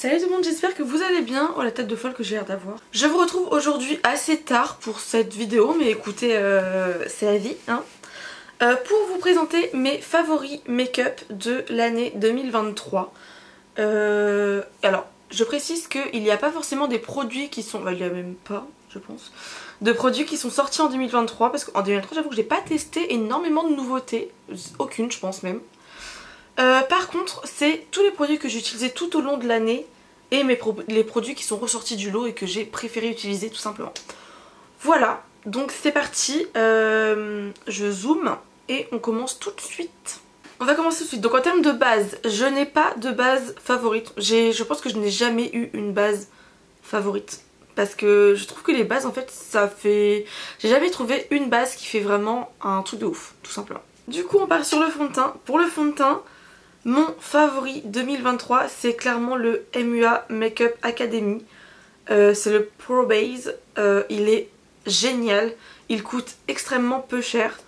Salut tout le monde, j'espère que vous allez bien. Oh la tête de folle que j'ai l'air d'avoir. Je vous retrouve aujourd'hui assez tard pour cette vidéo, mais écoutez, c'est la vie hein. Pour vous présenter mes favoris make-up de l'année 2023. Alors, je précise qu'il n'y a pas forcément des produits qui sont... il n'y a même pas, je pense, de produits qui sont sortis en 2023. Parce qu'en 2023, j'avoue que j'ai pas testé énormément de nouveautés. Aucune, je pense même. Par contre, c'est tous les produits que j'ai utilisés tout au long de l'année et les produits qui sont ressortis du lot et que j'ai préféré utiliser tout simplement. Voilà, donc c'est parti, je zoome et on commence tout de suite. On va commencer tout de suite. Donc en termes de base, je n'ai pas de base favorite. Je pense que je n'ai jamais eu une base favorite. Parce que je trouve que les bases en fait ça fait... J'ai jamais trouvé une base qui fait vraiment un truc de ouf, tout simplement. Du coup on part sur le fond de teint. Pour le fond de teint, mon favori 2023 c'est clairement le MUA Makeup Academy. C'est le Pro Base, il est génial, il coûte extrêmement peu cher.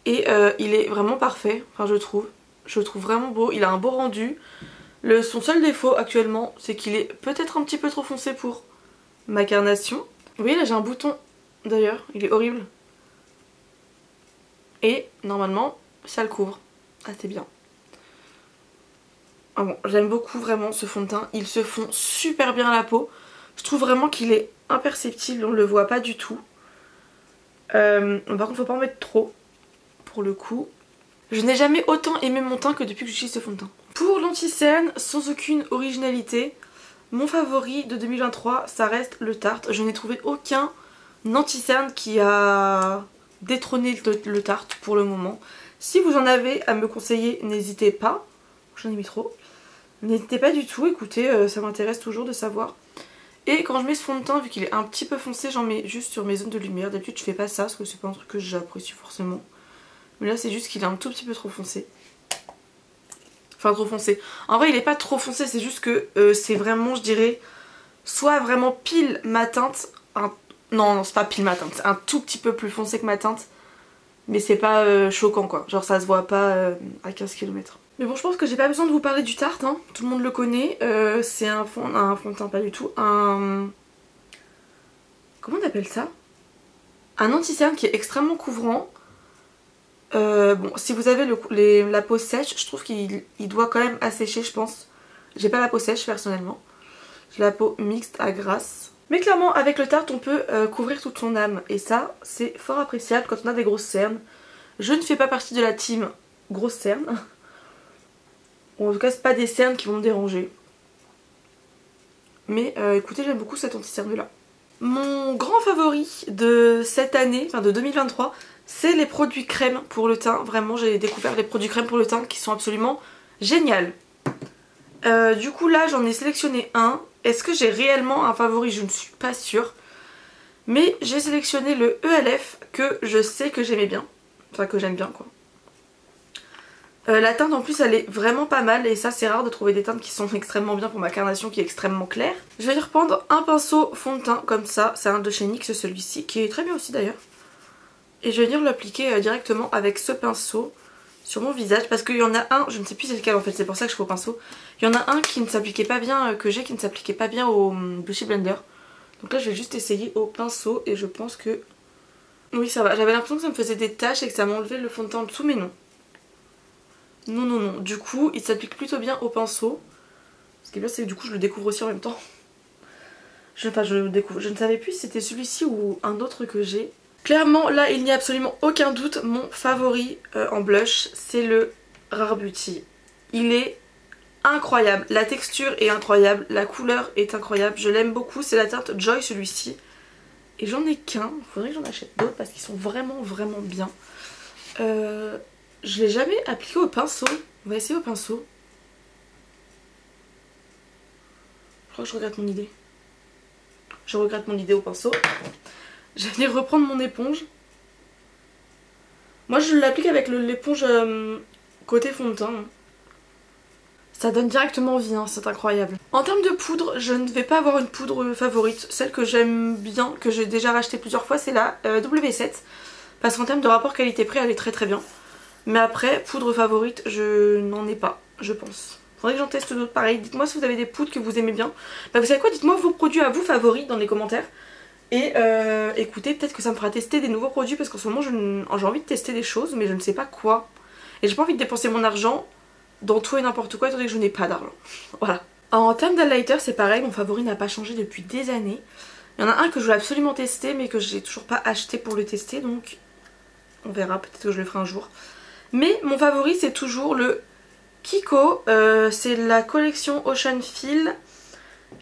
Et il est vraiment parfait, enfin je le trouve vraiment beau, il a un beau rendu. Son seul défaut actuellement c'est qu'il est peut-être un petit peu trop foncé pour ma carnation. Vous voyez là j'ai un bouton d'ailleurs, il est horrible. Et normalement ça le couvre assez bien. Ah bon, j'aime beaucoup vraiment ce fond de teint, il se fond super bien à la peau. Je trouve vraiment qu'il est imperceptible, on le voit pas du tout. Par contre faut pas en mettre trop pour le coup. Je n'ai jamais autant aimé mon teint que depuis que j'utilise ce fond de teint. Pour l'anti-cerne, sans aucune originalité, mon favori de 2023 ça reste le Tarte. Je n'ai trouvé aucun anti-cerne qui a détrôné le Tarte pour le moment. Si vous en avez à me conseiller, n'hésitez pas. J'en ai mis trop. N'hésitez pas du tout, écoutez, ça m'intéresse toujours de savoir. Et quand je mets ce fond de teint, vu qu'il est un petit peu foncé, j'en mets juste sur mes zones de lumière. D'habitude je fais pas ça parce que c'est pas un truc que j'apprécie forcément. Mais là c'est juste qu'il est un tout petit peu trop foncé. Enfin trop foncé. En vrai il est pas trop foncé, c'est juste que c'est vraiment je dirais soit vraiment pile ma teinte. Non c'est pas pile ma teinte, c'est un tout petit peu plus foncé que ma teinte. Mais c'est pas choquant quoi, genre ça se voit pas à 15 km. Mais bon je pense que j'ai pas besoin de vous parler du Tarte hein. Tout le monde le connaît, c'est un fond de teint pas du tout, comment on appelle ça? Un anti-cerne qui est extrêmement couvrant. Bon si vous avez la peau sèche, je trouve qu'il doit quand même assécher je pense. J'ai pas la peau sèche personnellement, j'ai la peau mixte à grasse. Mais clairement avec le Tarte on peut couvrir toute son âme et ça c'est fort appréciable quand on a des grosses cernes. Je ne fais pas partie de la team grosse cerne. Ou en tout cas c'est pas des cernes qui vont me déranger. Mais écoutez j'aime beaucoup cet anti-cerne là. Mon grand favori de cette année, enfin de 2023, c'est les produits crème pour le teint. Vraiment j'ai découvert les produits crème pour le teint qui sont absolument géniaux. Du coup là j'en ai sélectionné un. Est-ce que j'ai réellement un favori? Je ne suis pas sûre. Mais j'ai sélectionné le ELF que je sais que j'aimais bien. Enfin que j'aime bien quoi. La teinte en plus elle est vraiment pas mal et ça c'est rare de trouver des teintes qui sont extrêmement bien pour ma carnation qui est extrêmement claire. Je vais y reprendre un pinceau fond de teint comme ça, c'est un de chez NYX celui-ci qui est très bien aussi d'ailleurs. Et je vais venir l'appliquer directement avec ce pinceau sur mon visage parce qu'il y en a un, je ne sais plus c'est lequel en fait, c'est pour ça que je fais au pinceau. Il y en a un qui ne s'appliquait pas bien, qui ne s'appliquait pas bien au Beauty Blender. Donc là je vais juste essayer au pinceau et je pense que... Oui ça va, j'avais l'impression que ça me faisait des taches et que ça m'enlevait le fond de teint en dessous mais non. Non non non, du coup il s'applique plutôt bien au pinceau. Ce qui est bien c'est que du coup je le découvre aussi en même temps. Enfin je le découvre, je ne savais plus si c'était celui-ci ou un autre que j'ai. Clairement là il n'y a absolument aucun doute, mon favori en blush c'est le Rare Beauty. Il est incroyable, la texture est incroyable, la couleur est incroyable, je l'aime beaucoup, c'est la teinte Joy celui-ci. Et j'en ai qu'un, il faudrait que j'en achète d'autres parce qu'ils sont vraiment vraiment bien. Je l'ai jamais appliqué au pinceau, on va essayer au pinceau. Je crois que je regrette mon idée. Je regrette mon idée au pinceau. Je vais venir reprendre mon éponge. Moi je l'applique avec l'éponge côté fond de teint. Ça donne directement envie, hein, c'est incroyable. En termes de poudre, je ne vais pas avoir une poudre favorite. Celle que j'aime bien, que j'ai déjà racheté plusieurs fois, c'est la W7. Parce qu'en termes de rapport qualité-prix, elle est très très bien. Mais après, poudre favorite, je n'en ai pas, je pense. Faudrait que j'en teste d'autres pareil. Dites-moi si vous avez des poudres que vous aimez bien. Bah vous savez quoi, dites-moi vos produits à vous favoris dans les commentaires. Et écoutez, peut-être que ça me fera tester des nouveaux produits parce qu'en ce moment j'ai envie de tester des choses mais je ne sais pas quoi. Et j'ai pas envie de dépenser mon argent dans tout et n'importe quoi étant donné que je n'ai pas d'argent. Voilà. En termes d'highlighter c'est pareil, mon favori n'a pas changé depuis des années. Il y en a un que je voulais absolument tester mais que j'ai toujours pas acheté pour le tester donc on verra, peut-être que je le ferai un jour. Mais mon favori c'est toujours le Kiko, c'est la collection Ocean Feel.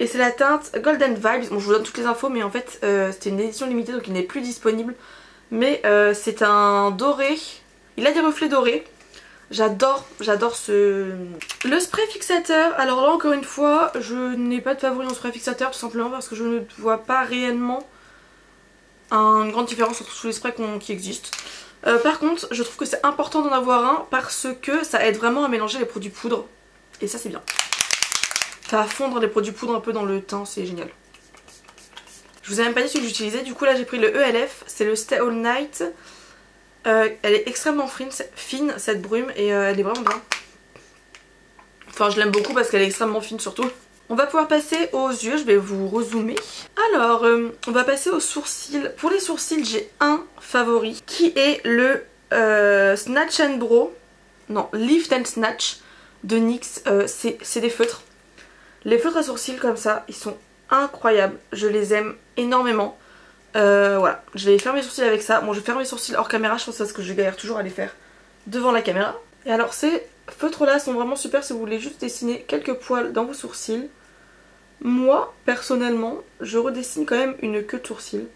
Et c'est la teinte Golden Vibes. Bon je vous donne toutes les infos mais en fait c'était une édition limitée donc il n'est plus disponible. Mais c'est un doré. Il a des reflets dorés. J'adore ce... Le spray fixateur. Alors là encore une fois je n'ai pas de favori en spray fixateur tout simplement parce que je ne vois pas réellement une grande différence entre tous les sprays qui existent. Par contre je trouve que c'est important d'en avoir un parce que ça aide vraiment à mélanger les produits poudre. Et ça c'est bien. Ça va fondre les produits poudre un peu dans le teint, c'est génial. Je vous ai même pas dit ce que j'utilisais, du coup là j'ai pris le ELF, c'est le Stay All Night. Elle est extrêmement fine cette brume et elle est vraiment bien. Enfin je l'aime beaucoup parce qu'elle est extrêmement fine surtout. On va pouvoir passer aux yeux, je vais vous rezoomer. Alors on va passer aux sourcils. Pour les sourcils j'ai un favori qui est le Snatch and Brow. Non, Lift and Snatch de NYX, c'est des feutres. Les feutres à sourcils comme ça, ils sont incroyables. Je les aime énormément. Voilà, je vais faire mes sourcils avec ça. Bon, je vais faire mes sourcils hors caméra, je pense parce que je galère toujours à les faire devant la caméra. Et alors ces feutres là sont vraiment super si vous voulez juste dessiner quelques poils dans vos sourcils. Moi, personnellement, je redessine quand même une queue de sourcil.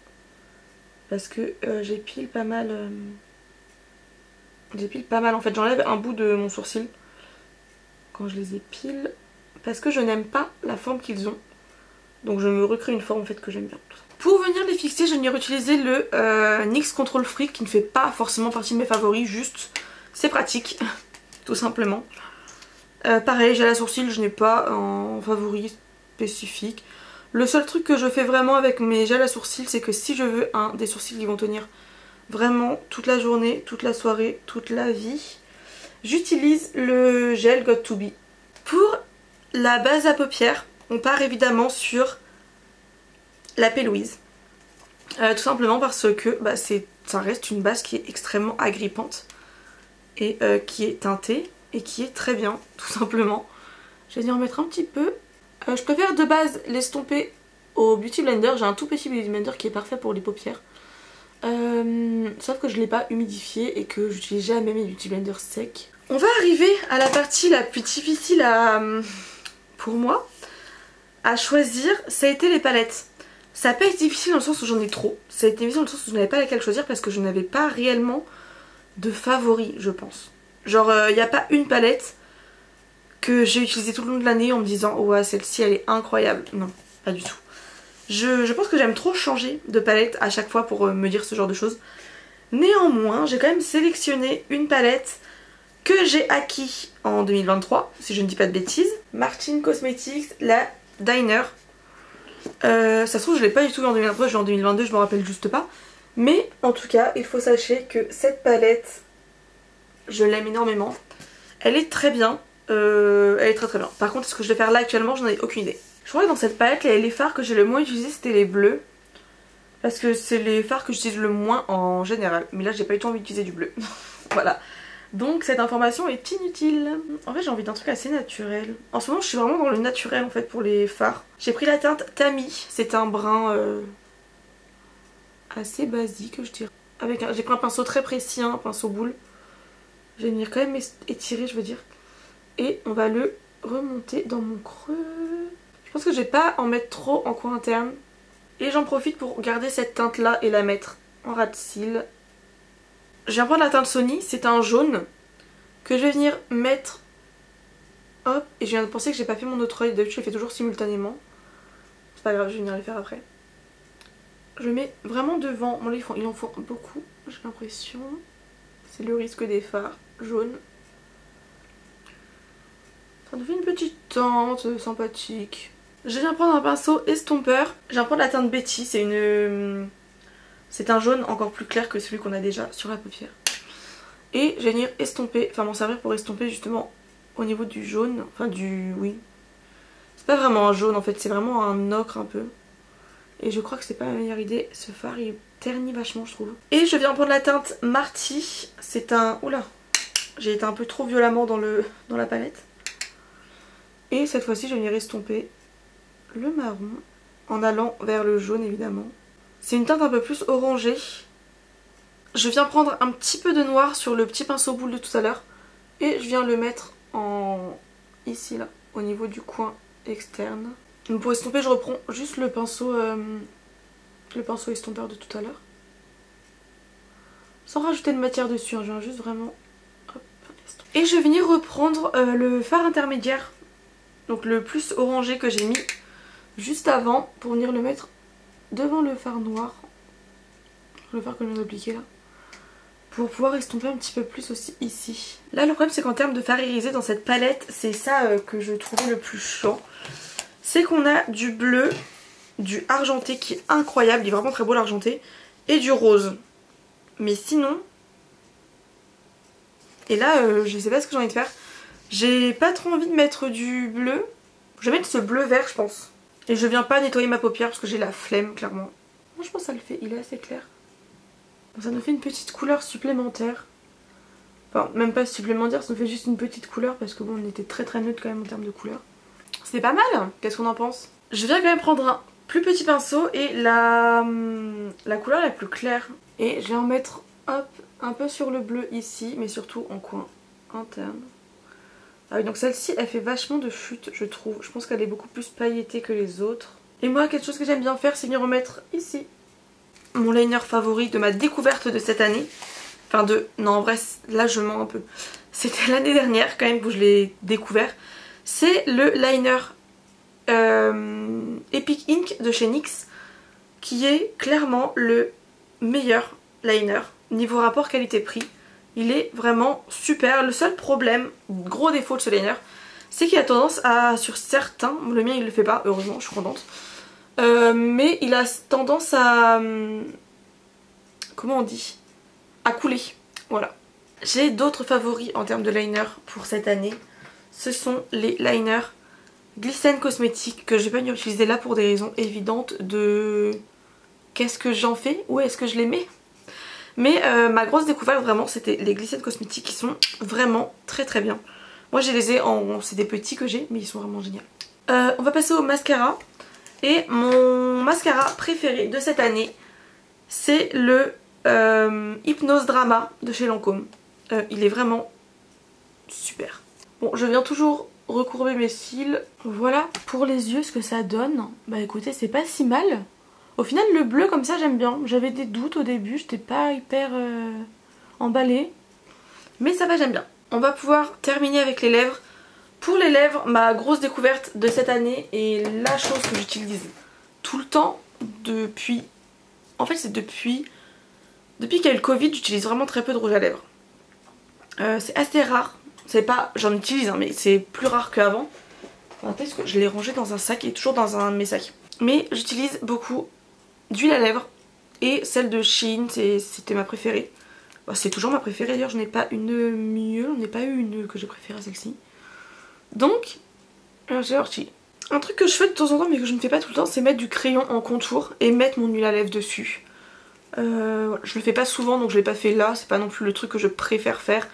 Parce que j'épile pas mal. J'épile pas mal en fait. J'enlève un bout de mon sourcil quand je les épile. Parce que je n'aime pas la forme qu'ils ont. Donc je me recrée une forme en fait que j'aime bien. Pour venir les fixer, je viens utiliser le NYX Control Freak qui ne fait pas forcément partie de mes favoris. Juste, c'est pratique. Tout simplement. Pareil, j'ai la sourcil, je n'ai pas un favori spécifique. Le seul truc que je fais vraiment avec mes gels à sourcils, c'est que si je veux des sourcils qui vont tenir vraiment toute la journée, toute la soirée, toute la vie, j'utilise le gel Got To Be. Pour la base à paupières, on part évidemment sur la P. Louise. Tout simplement parce que ça reste une base qui est extrêmement agrippante et qui est teintée et qui est très bien, tout simplement. Je vais venir en mettre un petit peu. Je préfère de base l'estomper au Beauty Blender. J'ai un tout petit Beauty Blender qui est parfait pour les paupières. Sauf que je ne l'ai pas humidifié et que j'utilise jamais mes Beauty Blenders secs. On va arriver à la partie la plus difficile pour moi à choisir, ça a été les palettes. Ça n'a pas été difficile dans le sens où j'en ai trop. Ça a été difficile dans le sens où je n'avais pas laquelle choisir parce que je n'avais pas réellement de favoris, je pense. Genre, il n'y a pas une palette que j'ai utilisée tout le long de l'année en me disant oh ouais, celle-ci elle est incroyable. Non, pas du tout. Je pense que j'aime trop changer de palette à chaque fois pour me dire ce genre de choses. Néanmoins, j'ai quand même sélectionné une palette que j'ai acquis en 2023, si je ne dis pas de bêtises. Martin Cosmetics, la Diner. Ça se trouve je l'ai pas du tout en 2023, je l'ai en 2022, je me rappelle juste pas. Mais en tout cas, il faut sachez que cette palette, je l'aime énormément. Elle est très bien, elle est très bien. Par contre, ce que je vais faire là actuellement, j'en ai aucune idée. Je crois que dans cette palette, les fards que j'ai le moins utilisés, c'était les bleus. Parce que c'est les fards que j'utilise le moins en général. Mais là, j'ai pas eu envie d'utiliser du bleu. Voilà. Donc cette information est inutile. En fait j'ai envie d'un truc assez naturel. En ce moment je suis vraiment dans le naturel en fait pour les fards. J'ai pris la teinte Tammy. C'est un brun assez basique je dirais. J'ai pris un pinceau très précis, un pinceau boule. Je vais venir quand même étirer je veux dire. Et on va le remonter dans mon creux. Je pense que je vais pas en mettre trop en coin interne. Et j'en profite pour garder cette teinte là et la mettre en ras de cils. Je viens prendre la teinte Sony, c'est un jaune que je vais venir mettre. Hop, et je viens de penser que j'ai pas fait mon autre œil, d'habitude je le fais toujours simultanément. C'est pas grave, je vais venir les faire après. Je le mets vraiment devant, bon là il en faut beaucoup, j'ai l'impression. C'est le risque des fards jaunes. Ça nous fait une petite teinte sympathique. Je viens prendre un pinceau estompeur, je viens prendre la teinte Betty, c'est un jaune encore plus clair que celui qu'on a déjà sur la paupière. Et je vais venir estomper, enfin m'en servir pour estomper justement au niveau du jaune. Enfin du... oui. C'est pas vraiment un jaune en fait, c'est vraiment un ocre un peu. Et je crois que c'est pas la meilleure idée. Ce fard il ternit vachement je trouve. Et je viens prendre la teinte Marty. C'est un... Oula, j'ai été un peu trop violemment dans la palette. Et cette fois-ci je vais venir estomper le marron en allant vers le jaune évidemment. C'est une teinte un peu plus orangée. Je viens prendre un petit peu de noir sur le petit pinceau boule de tout à l'heure. Et je viens le mettre en... ici là, au niveau du coin externe. Donc pour estomper je reprends juste le pinceau estompeur de tout à l'heure. Sans rajouter de matière dessus, hein, je viens juste vraiment... Hop, et je vais venir reprendre le fard intermédiaire. Donc le plus orangé que j'ai mis juste avant pour venir le mettre devant le fard noir. Le fard que je viens d'appliquer là. Pour pouvoir estomper un petit peu plus aussi ici. Là le problème c'est qu'en termes de fard irisé dans cette palette, c'est ça que je trouvais le plus chiant. C'est qu'on a du bleu, du argenté qui est incroyable, il est vraiment très beau l'argenté, et du rose. Mais sinon... Et là je sais pas ce que j'ai envie de faire. J'ai pas trop envie de mettre du bleu. Je vais mettre ce bleu vert je pense. Et je viens pas nettoyer ma paupière parce que j'ai la flemme clairement. Moi je pense que ça le fait, il est assez clair. Bon, ça nous fait une petite couleur supplémentaire. Enfin même pas supplémentaire, ça nous fait juste une petite couleur parce que bon on était très neutre quand même en termes de couleur. C'est pas mal, qu'est-ce qu'on en pense? Je viens quand même prendre un plus petit pinceau et la couleur la plus claire. Et je vais en mettre hop, un peu sur le bleu ici, mais surtout en coin interne. Ah oui, donc celle-ci elle fait vachement de chute je trouve. Je pense qu'elle est beaucoup plus pailletée que les autres. Et moi quelque chose que j'aime bien faire c'est venir remettre ici mon liner favori de ma découverte de cette année. Enfin de... non en vrai là je mens un peu. C'était l'année dernière quand même où je l'ai découvert. C'est le liner Epic Ink de chez NYX qui est clairement le meilleur liner niveau rapport qualité-prix. Il est vraiment super. Le seul problème, gros défaut de ce liner, c'est qu'il a tendance à, sur certains, le mien il le fait pas, heureusement, je suis contente, mais il a tendance à, comment on dit, à couler, voilà. J'ai d'autres favoris en termes de liner pour cette année. Ce sont les liners Glycine Cosmétique que je vais pas venir utiliser là pour des raisons évidentes de qu'est-ce que j'en fais, où est-ce que je les mets. Mais ma grosse découverte vraiment c'était les Glycine Cosmétiques qui sont vraiment très bien. Moi je les ai en... c'est des petits que j'ai mais ils sont vraiment géniaux. On va passer au mascara. Et mon mascara préféré de cette année c'est le Hypnose Drama de chez Lancôme. Il est vraiment super. Bon je viens toujours recourber mes cils. Voilà pour les yeux ce que ça donne. Bah écoutez c'est pas si mal. Au final le bleu comme ça j'aime bien. J'avais des doutes au début, j'étais pas hyper emballée. Mais ça va, j'aime bien. On va pouvoir terminer avec les lèvres. Pour les lèvres, ma grosse découverte de cette année et la chose que j'utilise tout le temps depuis... En fait c'est depuis qu'il y a eu le Covid, j'utilise vraiment très peu de rouge à lèvres. C'est assez rare. C'est pas... J'en utilise hein, mais c'est plus rare qu'avant. Enfin, peut-être que je l'ai rangé dans un sac, il est toujours dans un de mes sacs. Mais j'utilise beaucoup d'huile à lèvres et celle de Shein, c'était ma préférée. Bah, c'est toujours ma préférée d'ailleurs, je n'ai pas une mieux, j'en ai pas eu une que j'ai préférée celle-ci. Donc, j'ai sorti. Un truc que je fais de temps en temps mais que je ne fais pas tout le temps, c'est mettre du crayon en contour et mettre mon huile à lèvres dessus. Voilà, je le fais pas souvent donc je l'ai pas fait là, c'est pas non plus le truc que je préfère faire.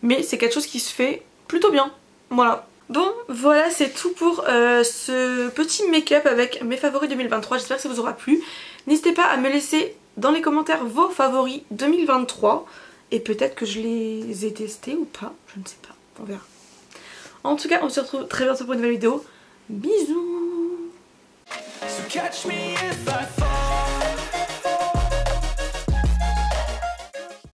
Mais c'est quelque chose qui se fait plutôt bien, voilà. Bon voilà c'est tout pour ce petit make-up avec mes favoris 2023, j'espère que ça vous aura plu. N'hésitez pas à me laisser dans les commentaires vos favoris 2023 et peut-être que je les ai testés ou pas, je ne sais pas, on verra. En tout cas on se retrouve très bientôt pour une nouvelle vidéo, bisous. So catch me if I fall.